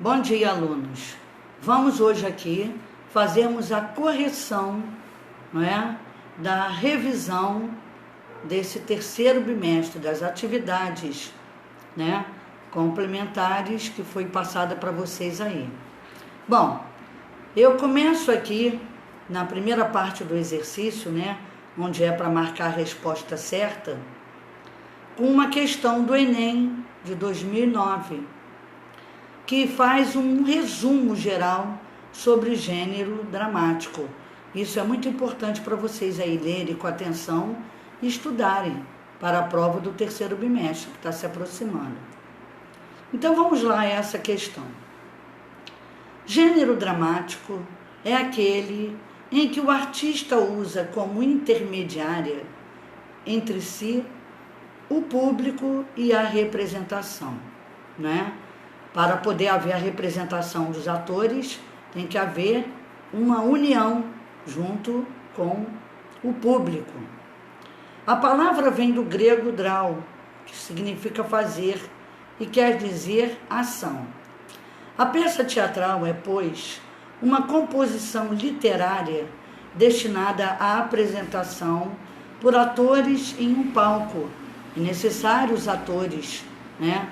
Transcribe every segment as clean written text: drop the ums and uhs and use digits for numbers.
Bom dia, alunos. Vamos hoje aqui fazermos a correção, não é, da revisão desse terceiro bimestre, das atividades, né, complementares que foi passada para vocês aí. Bom, eu começo aqui na primeira parte do exercício, né, onde é para marcar a resposta certa, com uma questão do Enem de 2009, que faz um resumo geral sobre gênero dramático. Isso é muito importante para vocês aí lerem com atenção e estudarem para a prova do terceiro bimestre, que está se aproximando. Então vamos lá a essa questão. Gênero dramático é aquele em que o artista usa como intermediária entre si o público e a representação, né? Para poder haver a representação dos atores, tem que haver uma união junto com o público. A palavra vem do grego drau, que significa fazer e quer dizer ação. A peça teatral é, pois, uma composição literária destinada à apresentação por atores em um palco. É necessário os atores, né,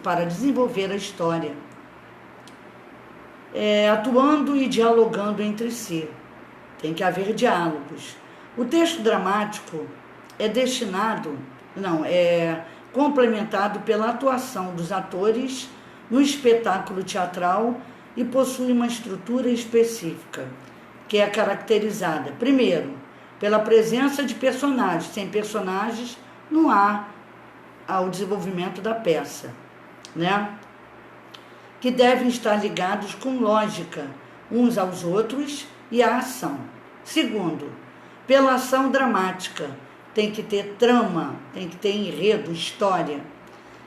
para desenvolver a história, atuando e dialogando entre si. Tem que haver diálogos. O texto dramático é complementado pela atuação dos atores no espetáculo teatral e possui uma estrutura específica, que é caracterizada, primeiro, pela presença de personagens. Sem personagens, não há ao desenvolvimento da peça, né? Que devem estar ligados com lógica uns aos outros e à ação. Segundo, pela ação dramática, tem que ter trama, tem que ter enredo, história,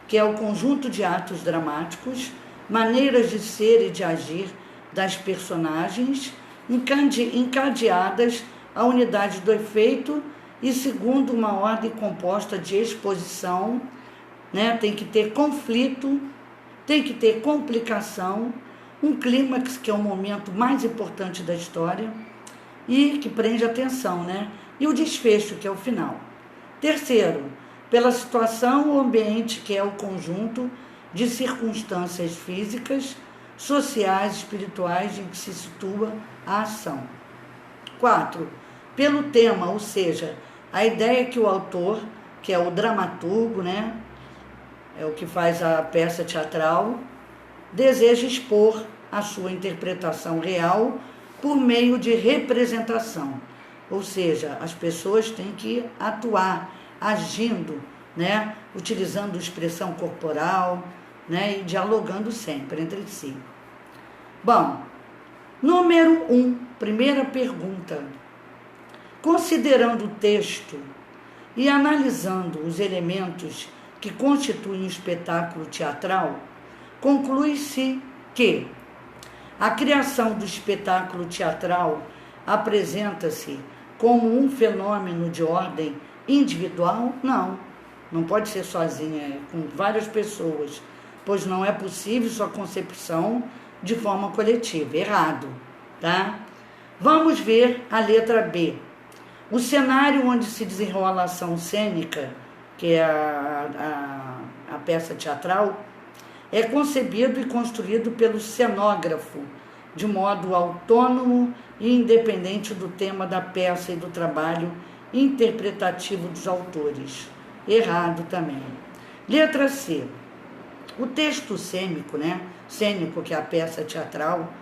que é o conjunto de atos dramáticos, maneiras de ser e de agir das personagens, encadeadas à unidade do efeito e segundo uma ordem composta de exposição, né? Tem que ter conflito, tem que ter complicação, um clímax, que é o momento mais importante da história e que prende atenção, né? E o desfecho, que é o final. Terceiro, pela situação ou ambiente, que é o conjunto de circunstâncias físicas, sociais, espirituais em que se situa a ação. 4, pelo tema, ou seja, a ideia que o autor, que é o dramaturgo, né, é o que faz a peça teatral, deseja expor a sua interpretação real por meio de representação. Ou seja, as pessoas têm que atuar, agindo, né, utilizando expressão corporal, né, e dialogando sempre entre si. Bom, número 1, primeira pergunta. Considerando o texto e analisando os elementos que constituem o espetáculo teatral, conclui-se que a criação do espetáculo teatral apresenta-se como um fenômeno de ordem individual? Não pode ser sozinha, é com várias pessoas, pois não é possível sua concepção de forma coletiva. Errado, tá? Vamos ver a letra B. O cenário onde se desenrola a ação cênica, que é a peça teatral, é concebido e construído pelo cenógrafo, de modo autônomo e independente do tema da peça e do trabalho interpretativo dos autores. Errado também. Letra C. O texto cênico, que é a peça teatral,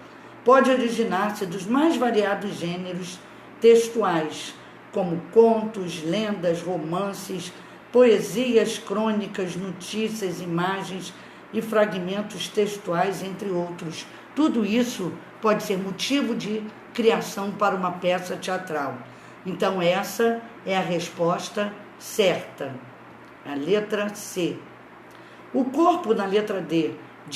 pode originar-se dos mais variados gêneros textuais, como contos, lendas, romances, poesias, crônicas, notícias, imagens e fragmentos textuais, entre outros. Tudo isso pode ser motivo de criação para uma peça teatral. Então essa é a resposta certa, a letra C. O corpo, na letra D,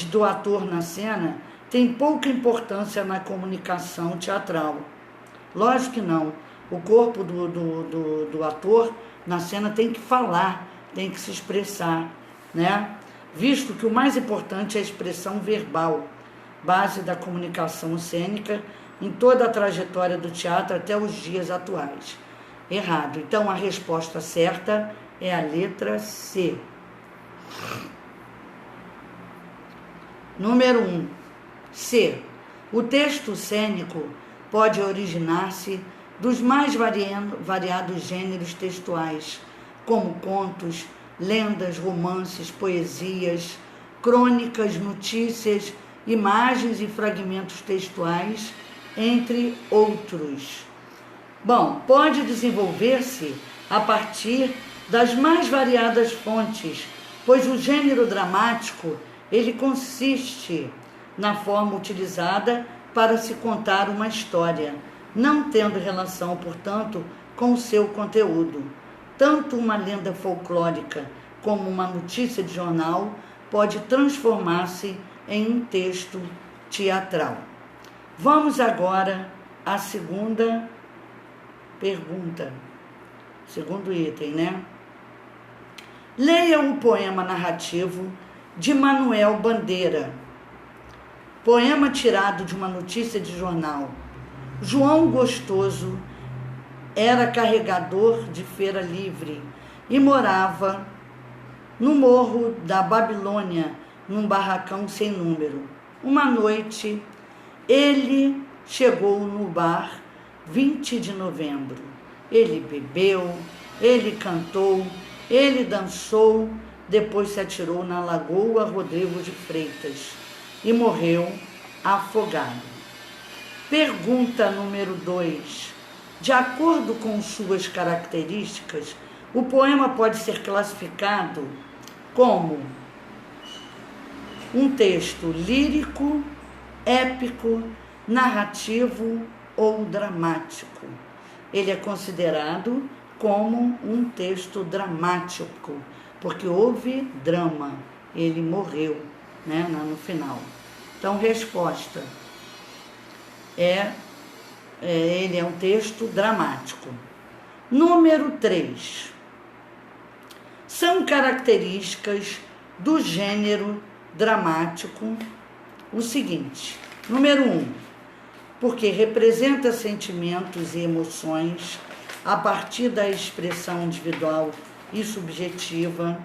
do ator na cena, tem pouca importância na comunicação teatral. Lógico que não. O corpo do ator na cena tem que falar, tem que se expressar, né? visto que o mais importante é a expressão verbal, base da comunicação cênica em toda a trajetória do teatro até os dias atuais. Errado. Então, a resposta certa é a letra C. Número 1. C. O texto cênico pode originar-se dos mais variados gêneros textuais, como contos, lendas, romances, poesias, crônicas, notícias, imagens e fragmentos textuais, entre outros. Bom, pode desenvolver-se a partir das mais variadas fontes, pois o gênero dramático, ele consiste na forma utilizada para se contar uma história, não tendo relação, portanto, com o seu conteúdo. Tanto uma lenda folclórica como uma notícia de jornal pode transformar-se em um texto teatral. Vamos agora à segunda pergunta, segundo item, né? Leia o poema narrativo de Manuel Bandeira, poema tirado de uma notícia de jornal. João Gostoso era carregador de feira livre e morava no Morro da Babilônia, num barracão sem número. Uma noite, ele chegou no bar 20 de novembro. Ele bebeu, ele cantou, ele dançou, depois se atirou na Lagoa Rodrigo de Freitas e morreu afogado. Pergunta número 2. De acordo com suas características, o poema pode ser classificado como um texto lírico, épico, narrativo ou dramático. Ele é considerado como um texto dramático, porque houve drama, ele morreu, né, no final. Então, resposta ele é um texto dramático. Número 3. São características do gênero dramático o seguinte. Número 1. Porque representa sentimentos e emoções a partir da expressão individual e subjetiva.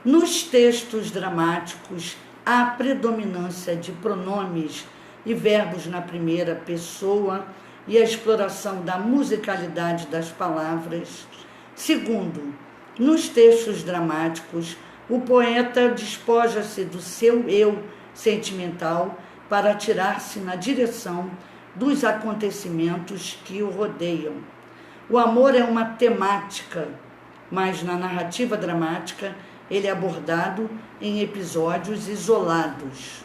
Nos textos dramáticos, há predominância de pronomes e verbos na primeira pessoa e a exploração da musicalidade das palavras. Segundo, nos textos dramáticos, o poeta despoja-se do seu eu sentimental para atirar-se na direção dos acontecimentos que o rodeiam. O amor é uma temática, mas na narrativa dramática ele é abordado em episódios isolados.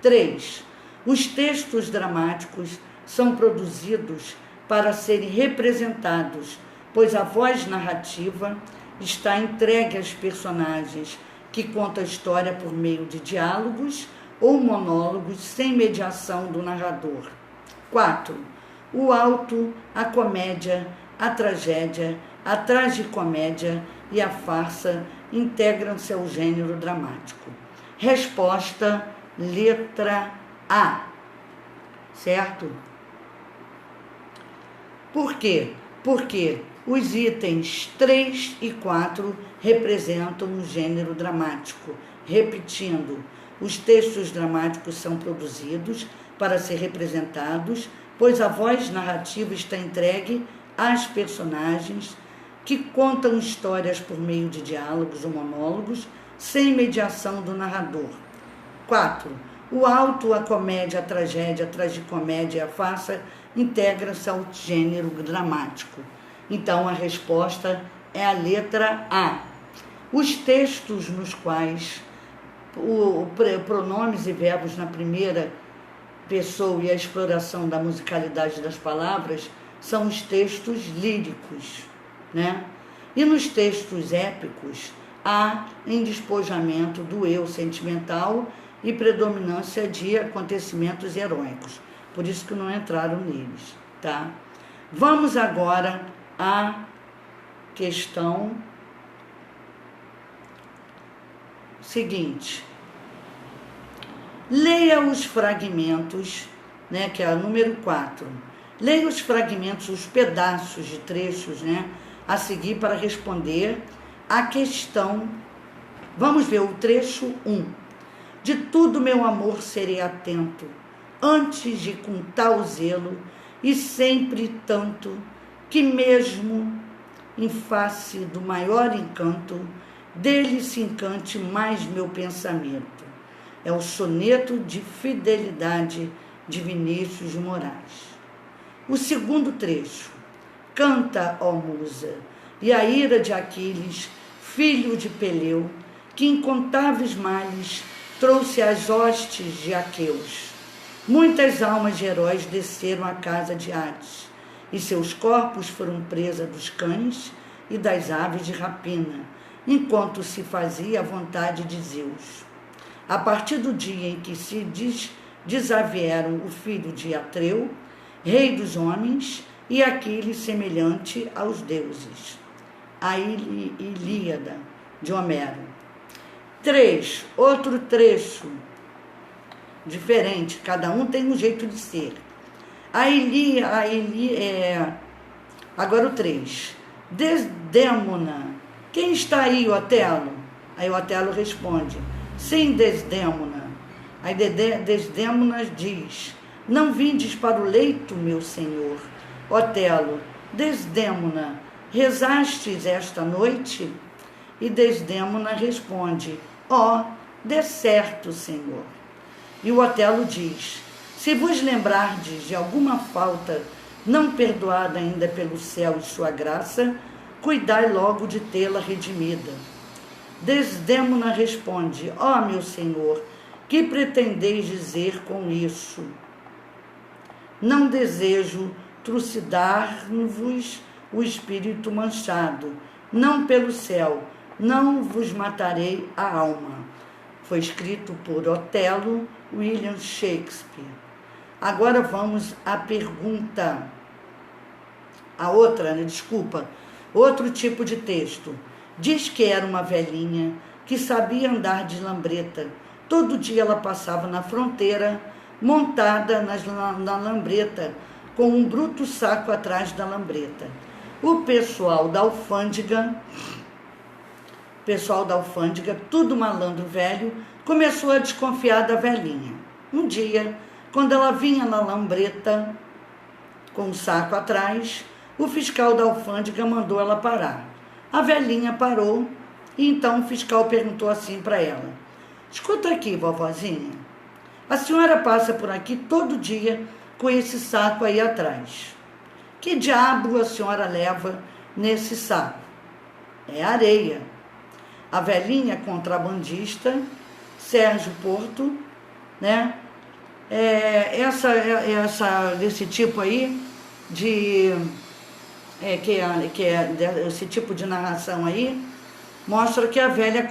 3. Os textos dramáticos são produzidos para serem representados, pois a voz narrativa está entregue aos personagens, que contam a história por meio de diálogos ou monólogos sem mediação do narrador. 4. O auto, a comédia, a tragédia, a tragicomédia e a farsa integram-se ao gênero dramático. Resposta, letra A. Certo? Por quê? Porque os itens 3 e 4 representam um gênero dramático. Repetindo, os textos dramáticos são produzidos para ser representados, pois a voz narrativa está entregue às personagens, que contam histórias por meio de diálogos ou monólogos, sem mediação do narrador. 4. O auto, a comédia, a tragédia, a tragicomédia e a farsa integram-se ao gênero dramático. Então, a resposta é a letra A. Os textos nos quais pronomes e verbos na primeira pessoa e a exploração da musicalidade das palavras são os textos líricos, né? E nos textos épicos há despojamento do eu sentimental e predominância de acontecimentos heróicos. Por isso que não entraram neles, tá? Vamos agora à questão seguinte, leia os fragmentos, né, que é o número 4. Leia os fragmentos, os pedaços de trechos, né, a seguir para responder a questão. Vamos ver o trecho 1. De tudo, meu amor, serei atento, antes de com tal zelo, e sempre tanto, que mesmo em face do maior encanto, dele se encante mais meu pensamento. É o soneto de fidelidade de Vinícius de Moraes. O segundo trecho. Canta, ó musa, e a ira de Aquiles, filho de Peleu, que incontáveis males trouxe às hostes de aqueus. Muitas almas de heróis desceram à casa de Hades, e seus corpos foram presa dos cães e das aves de rapina, enquanto se fazia a vontade de Zeus. A partir do dia em que se desavieram o filho de Atreu, rei dos homens, e Aquiles semelhante aos deuses. A Ilíada, de Homero. 3. Outro trecho diferente, cada um tem um jeito de ser. Agora o 3. Desdémona. Quem está aí, Otelo? Aí o Otelo responde, sim, Desdémona. Aí Desdémona diz, não vindes para o leito, meu senhor. Otelo, Desdémona, rezastes esta noite? E Desdémona responde, ó, de certo, senhor. E o Otelo diz, se vos lembrardes de alguma falta não perdoada ainda pelo céu e sua graça, cuidai logo de tê-la redimida. Desdémona responde, ó, meu senhor, que pretendeis dizer com isso? Não desejo trucidar-vos o espírito manchado, não pelo céu, não vos matarei a alma. Foi escrito por Otelo, William Shakespeare. Agora vamos à pergunta. Outro tipo de texto. Diz que era uma velhinha que sabia andar de lambreta. Todo dia ela passava na fronteira, montada na lambreta, com um bruto saco atrás da lambreta. O pessoal da alfândega, tudo malandro velho, começou a desconfiar da velhinha. Um dia, quando ela vinha na lambreta, com o saco atrás, o fiscal da alfândega mandou ela parar. A velhinha parou e então o fiscal perguntou assim para ela, escuta aqui, vovozinha, a senhora passa por aqui todo dia com esse saco aí atrás. Que diabo a senhora leva nesse saco? É areia. A velhinha contrabandista, Sérgio Porto, né? Desse tipo aí, esse tipo de narração aí, mostra que a velha é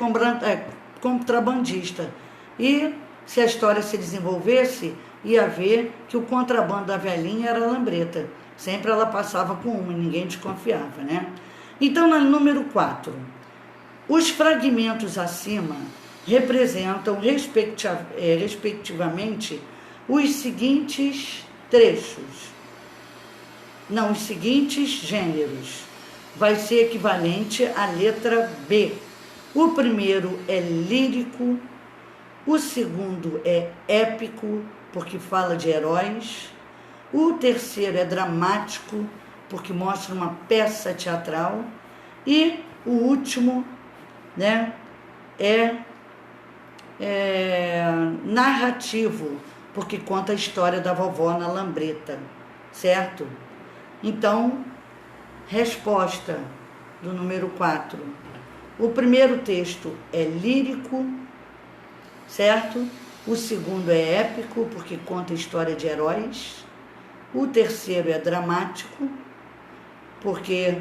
contrabandista. E se a história se desenvolvesse, ia ver que o contrabando da velhinha era a lambreta. Sempre ela passava com uma e ninguém desconfiava, né? Então, no número 4, os fragmentos acima representam, respectivamente, os seguintes gêneros. Vai ser equivalente à letra B. O primeiro é lírico, o segundo é épico, porque fala de heróis, o terceiro é dramático, porque mostra uma peça teatral, e o último, né, é narrativo, porque conta a história da vovó na lambreta, certo? Então, resposta do número 4. O primeiro texto é lírico, certo? O segundo é épico, porque conta a história de heróis. O terceiro é dramático, porque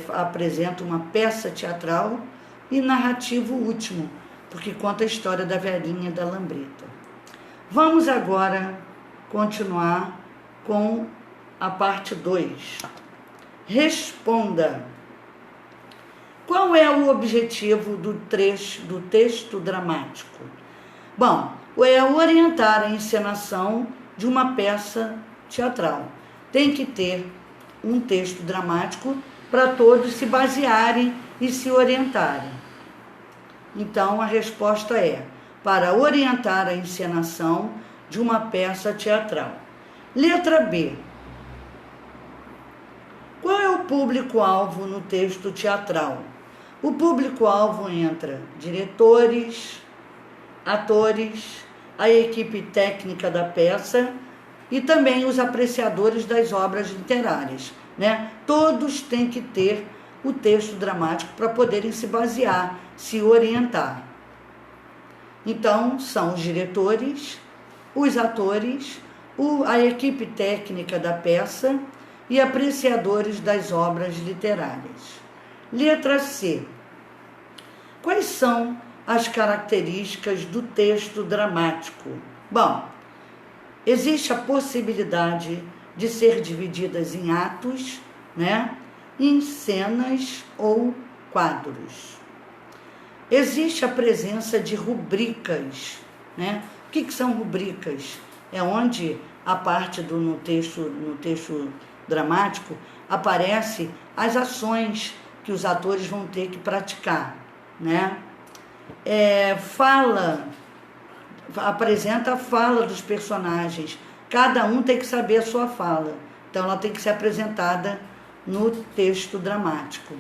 apresenta uma peça teatral. E narrativo último, porque conta a história da velhinha da lambreta. Vamos agora continuar com a parte 2. Responda. Qual é o objetivo do texto dramático? Bom, é orientar a encenação de uma peça teatral. Tem que ter um texto dramático para todos se basearem e se orientarem. Então, a resposta é para orientar a encenação de uma peça teatral. Letra B. Qual é o público-alvo no texto teatral? O público-alvo entra diretores, atores, a equipe técnica da peça e também os apreciadores das obras literárias, né? Todos têm que ter o texto dramático para poderem se basear, se orientar. Então, são os diretores, os atores, a equipe técnica da peça e apreciadores das obras literárias. Letra C. Quais são as características do texto dramático? Bom, existe a possibilidade de ser divididas em atos, né? Em cenas ou quadros. Existe a presença de rubricas, né? O que são rubricas? É onde a parte no texto dramático aparece as ações que os atores vão ter que praticar, né? Apresenta a fala dos personagens. Cada um tem que saber a sua fala. Então, ela tem que ser apresentada no texto dramático.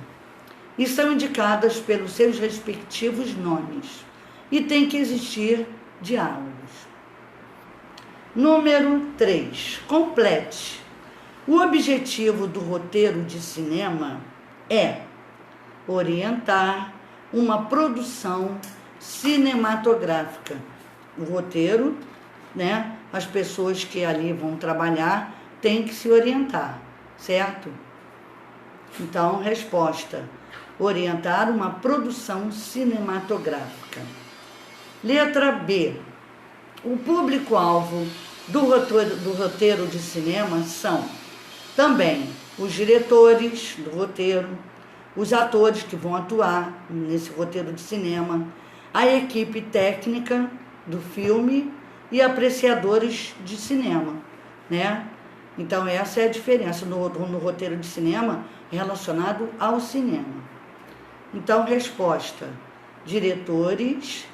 E são indicadas pelos seus respectivos nomes. E tem que existir diálogos. Número 3. Complete. O objetivo do roteiro de cinema é orientar uma produção cinematográfica. O roteiro, né? As pessoas que ali vão trabalhar têm que se orientar, certo? Então, resposta: orientar uma produção cinematográfica. Letra B. O público-alvo do roteiro de cinema são também os diretores do roteiro, os atores que vão atuar nesse roteiro de cinema, a equipe técnica do filme e apreciadores de cinema, né? Então, essa é a diferença no roteiro de cinema relacionado ao cinema. Então, resposta: diretores,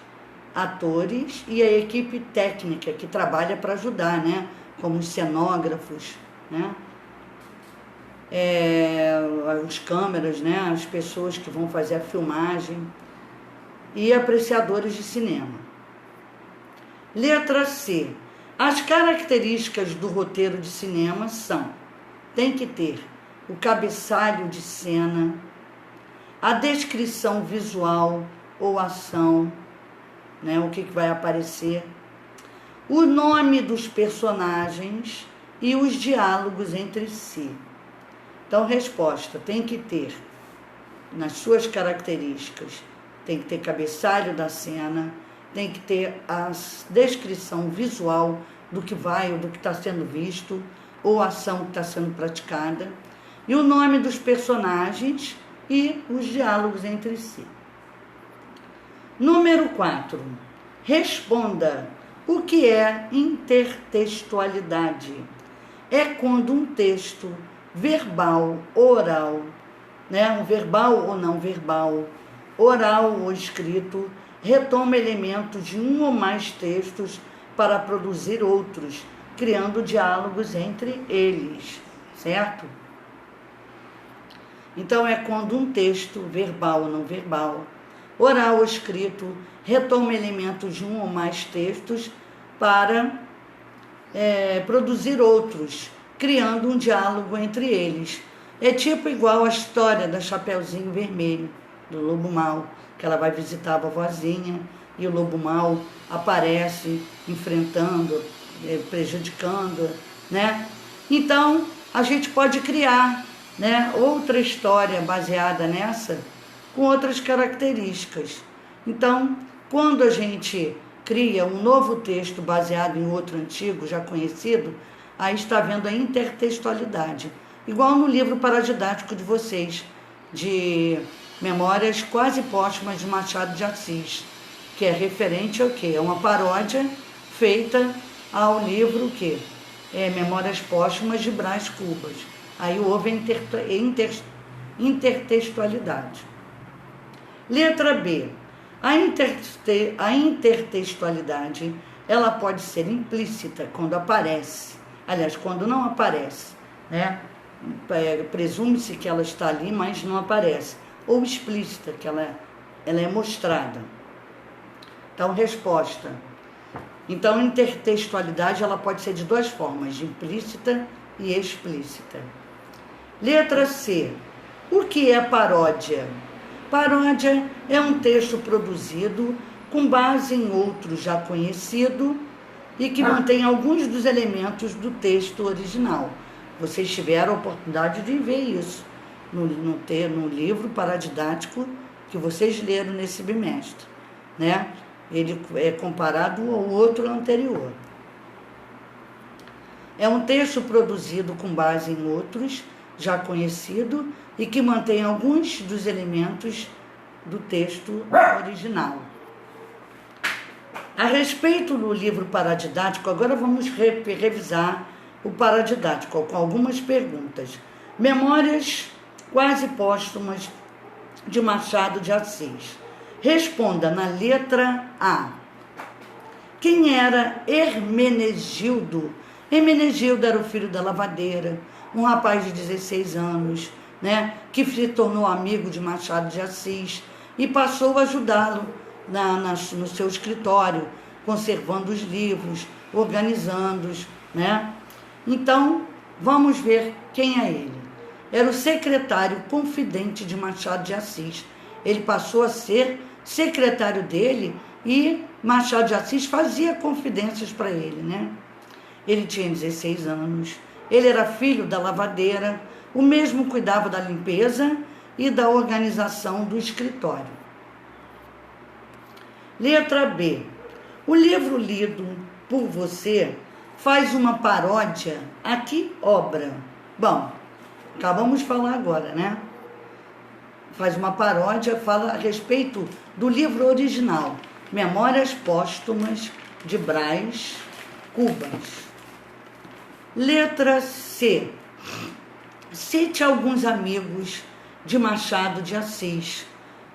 atores e a equipe técnica que trabalha para ajudar, né? Como os cenógrafos, né? Os câmeras, né? As pessoas que vão fazer a filmagem e apreciadores de cinema. Letra C. As características do roteiro de cinema são: tem que ter o cabeçalho de cena, a descrição visual ou ação, né? O que vai aparecer, o nome dos personagens e os diálogos entre si. Então, resposta: tem que ter, nas suas características, tem que ter cabeçalho da cena, tem que ter a descrição visual do que vai ou do que está sendo visto, ou a ação que está sendo praticada, e o nome dos personagens e os diálogos entre si. Número 4. Responda: o que é intertextualidade? É quando um texto verbal, oral, né, um verbal ou não verbal, oral ou escrito, retoma elementos de um ou mais textos para produzir outros, criando diálogos entre eles, certo? Então, é quando um texto, verbal ou não verbal, oral ou escrito, retoma elementos de um ou mais textos para produzir outros, criando um diálogo entre eles. É tipo igual a história da Chapeuzinho Vermelho, do Lobo Mau, que ela vai visitar a vovozinha e o Lobo Mau aparece enfrentando, prejudicando, né? Então, a gente pode criar, né, outra história baseada nessa, com outras características. Então, quando a gente cria um novo texto baseado em outro antigo, já conhecido, aí está vendo a intertextualidade. Igual no livro paradidático de vocês, de Memórias Quase Póstumas de Machado de Assis, que é referente ao quê? É uma paródia feita ao livro que é Memórias Póstumas de Brás Cubas. Aí houve a intertextualidade. Letra B. A intertextualidade, ela pode ser implícita quando aparece. Aliás, quando não aparece, né? Presume-se que ela está ali, mas não aparece. Ou explícita, que ela é mostrada. Então, resposta. Então, a intertextualidade ela pode ser de duas formas, de implícita e explícita. Letra C. O que é paródia? Paródia é um texto produzido com base em outro já conhecido e que mantém alguns dos elementos do texto original. Vocês tiveram a oportunidade de ver isso no livro paradidático que vocês leram nesse bimestre, né? Ele é comparado ao outro anterior. É um texto produzido com base em outros, já conhecido, e que mantém alguns dos elementos do texto original. A respeito do livro paradidático, agora vamos revisar o paradidático com algumas perguntas. Memórias Quase Póstumas de Machado de Assis. Responda na letra A. Quem era Hermenegildo? Hermenegildo era o filho da lavadeira, um rapaz de 16 anos, né, que se tornou amigo de Machado de Assis e passou a ajudá-lo no seu escritório, conservando os livros, organizando-os, né? Então, vamos ver quem é ele. Era o secretário confidente de Machado de Assis. Ele passou a ser secretário dele e Machado de Assis fazia confidências para ele, né? Ele tinha 16 anos, ele era filho da lavadeira, o mesmo cuidava da limpeza e da organização do escritório. Letra B. O livro lido por você faz uma paródia a que obra? Bom, acabamos de falar agora, né? Faz uma paródia, fala a respeito do livro original, Memórias Póstumas de Brás Cubas. Letra C. Cite alguns amigos de Machado de Assis.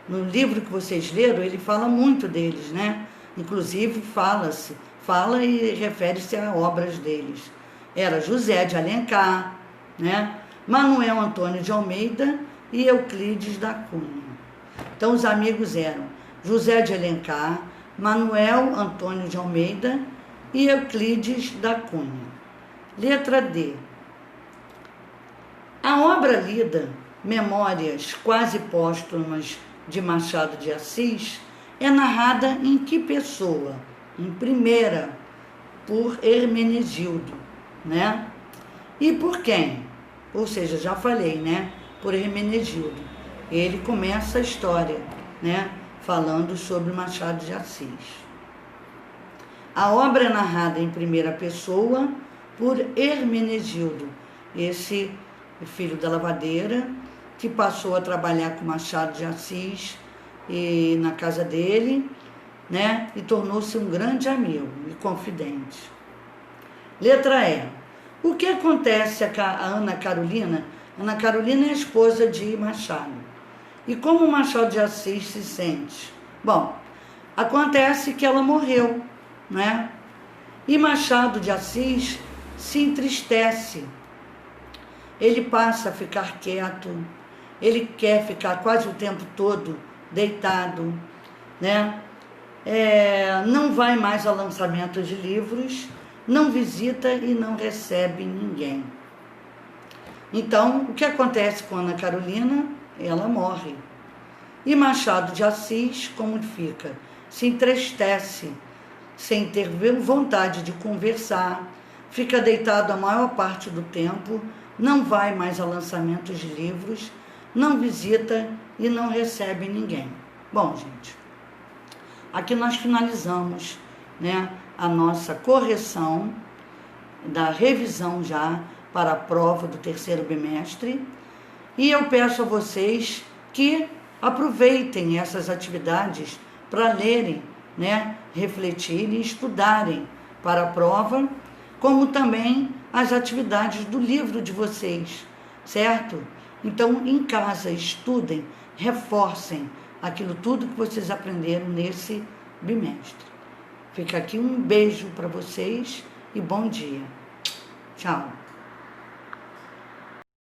No livro que vocês leram, ele fala muito deles, né? Inclusive fala e refere-se a obras deles. Era José de Alencar, né? Manuel Antônio de Almeida e Euclides da Cunha. Então, os amigos eram José de Alencar, Manuel Antônio de Almeida e Euclides da Cunha. Letra D. A obra lida, Memórias Quase Póstumas de Machado de Assis, é narrada em que pessoa? Em primeira, por Hermenegildo, né? E por quem? Ou seja, já falei, né? Por Hermenegildo. Ele começa a história, né? Falando sobre Machado de Assis. A obra é narrada em primeira pessoa por Hermenegildo, esse filho da lavadeira, que passou a trabalhar com Machado de Assis e na casa dele, né? E tornou-se um grande amigo e confidente. Letra E. O que acontece a Ana Carolina? Ana Carolina é a esposa de Machado. E como Machado de Assis se sente? Bom, acontece que ela morreu, né? E Machado de Assis se entristece. Ele passa a ficar quieto, ele quer ficar quase o tempo todo deitado, né? Não vai mais a lançamento de livros, não visita e não recebe ninguém. Então, o que acontece com Ana Carolina? Ela morre. E Machado de Assis, como fica? Se entristece, sem ter vontade de conversar, fica deitado a maior parte do tempo, não vai mais a lançamentos de livros, não visita e não recebe ninguém. Bom, gente, aqui nós finalizamos, né, a nossa correção da revisão já para a prova do terceiro bimestre. E eu peço a vocês que aproveitem essas atividades para lerem, né, refletirem e estudarem para a prova, como também as atividades do livro de vocês, certo? Então, em casa, estudem, reforcem aquilo tudo que vocês aprenderam nesse bimestre. Fica aqui um beijo para vocês e bom dia. Tchau.